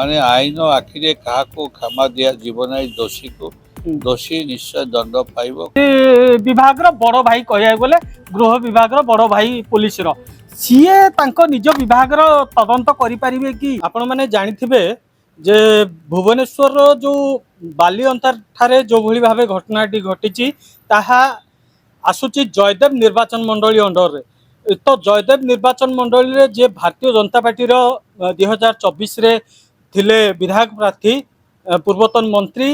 माने आईन आखिरे क्या क्षमा दिया जीवन दोषी को दोषी निश्चय दंड पाइब। विभाग बड़ भाई कह गले गृह विभाग बड़ भाई पुलिस सीए निज विभाग तदंत करें कि आपण मैंने जानी जे भुवनेश्वर जो बालीअंतर ठारे जो भली भाव घटनाटी घटी ताहा आसुची जयदेव निर्वाचन मंडली अंडर रे। तो जयदेव निर्वाचन मंडली रे जे भारतीय जनता पार्टी 2024 रे थिले विधायक प्रार्थी पूर्वतन मंत्री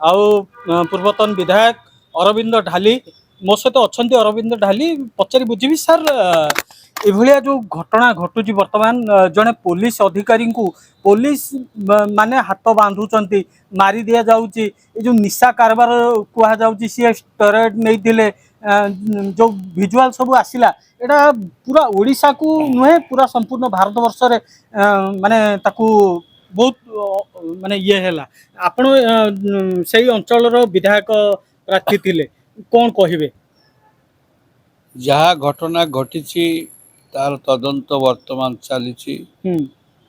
आउ पूर्वतन विधायक अरविंद ढाली मो सहित अच्छा अरविंद ढाली पचारि बुझी सर एभलिया जो घटना घटुची वर्तमान जड़े पुलिस अधिकारी को पुलिस माने हाथ बांधुचंती मारी दिया जाउची जो निशा कारबार कुहा जाउची सी स्टेरॉइड नहीं थिले जो विजुअल सब आसिला एटा पूरा ओडिशा को नुहे पूरा संपूर्ण भारत वर्ष रे माने ताकू बहुत माने ये हैला आपण सही अंचल विधायक प्रार्थी थिले कौन कहिबे जहाँ घटना घटी तार तदंत वर्तमान चली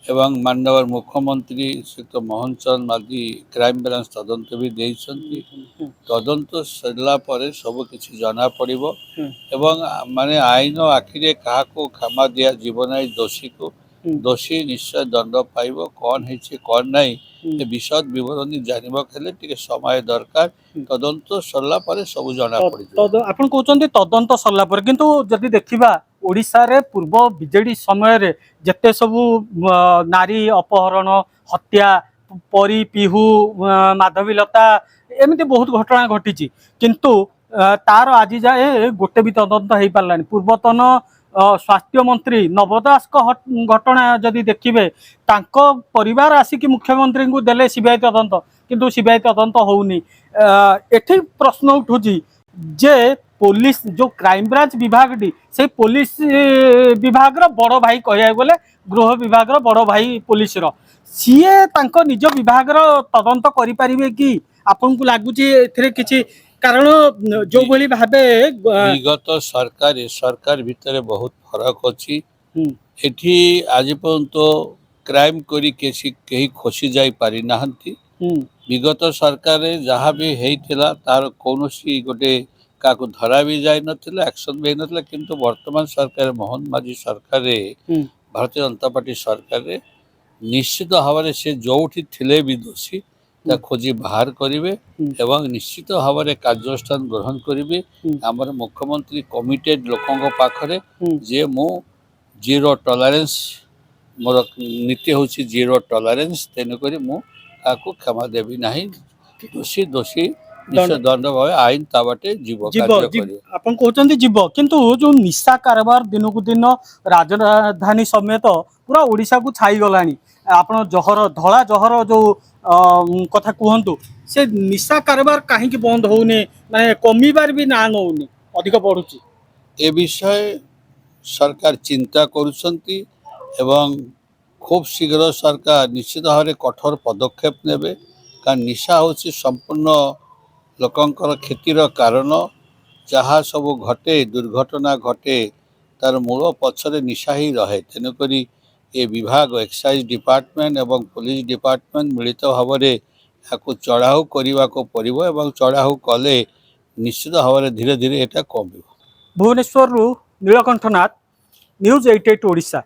एवं माननीय मुख्यमंत्री श्री मोहन चरण माझी क्राइम ब्रांच तदंत भी देइछंती। तदंत सरला परे सब किछि जना पड़िबो एवं माने आईन आखिरे क्या क्षमा दिया जीवन दोषी को दोषी निश्चय दंड पाइब। कौन है कौन नहीं विशद विवरणी जानवा खेले टिके समय दरकार। तदंत सरला परे सब जना पड़िबो। आपण कहउचंती तदंत सरला परे किंतु जदि देखिबा ओडिशा रे पूर्व बीजेडी समय रे जते सबु नारी अपहरण हत्या परी पिहू माधवीलता एमती बहुत घटना घटी किंतु तार आज जाए गोटे भी तदंत हो पारानी। पूर्वतन स्वास्थ्य मंत्री नव दास घटना जदि देखिए परिवार आसिक मुख्यमंत्री को देले सीबीआई तदंत किंतु सीबीआई तदंत होउनी। एठी प्रश्न उठुची जे पुलिस जो क्राइम ब्रांच विभाग टी से पुलिस विभाग बड़ भाई कह गले गृह विभाग बड़ भाई पुलिस सीए निज विभाग तदंत करें कि आपन को लगुच किसी कारण जो भली भाबे विगत सरकार सरकार भितर बहुत फरक अच्छी एठी आज पर्यंत क्राइम करी कहीं खोसी जाई पारि नाहंती। विगत सरकार जहाँ भी होता तार कौन गोटे क्या धरा भी जाए नथिला एक्शन भी नथिला किंतु वर्तमान सरकार मोहन माझी सरकार भारतीय जनता पार्टी सरकार निश्चित भाव में से जोठी थिले भी दोषी खोजी बाहर करेंगे एवं निश्चित भाव में कार्यानुष्ठान ग्रहण करेंगे। आमर मुख्यमंत्री कमिटेड लोकों पाखरे जे मु जीरो टॉलरेंस मोर नीति हूँ जीरो टॉलरेंस तेणुक मुझे क्षमा देवी ना दोषी दोषी दंड भाव आईन ता बाटे जीव आपन कहते जीव किंतु जो निशा कारबार दिन को दिन राजधानी समेत पूरा ओडिशा को छाई गलानी। आपण जहर धला जहर जो कथा कहतु से निशा कारबार कहीं बंद होने माने कमीबार भी ना नौनी अधिक बढ़ुची। ए विषय सरकार चिंता करुछंती एवं खूब शीघ्र सरकार निश्चित भाव में कठोर पदक्षेप नेबे कारण निशा होची संपूर्ण लोकंकर क्षतिर कारण। जहाँ सब घटे दुर्घटना घटे तार मूल पछरे निशा ही रहे तेणुक ये विभाग एक्साइज डिपार्टमेंट एवं पुलिस डिपार्टमेंट मिलित भाव में या चढ़ाऊ करने को पड़ो एवं चढ़ाऊ कले निश्चित भाव में धीरे धीरे यहाँ कम। भुवनेश्वर नीलकंठ नाथ न्यूज 88 ओडिशा।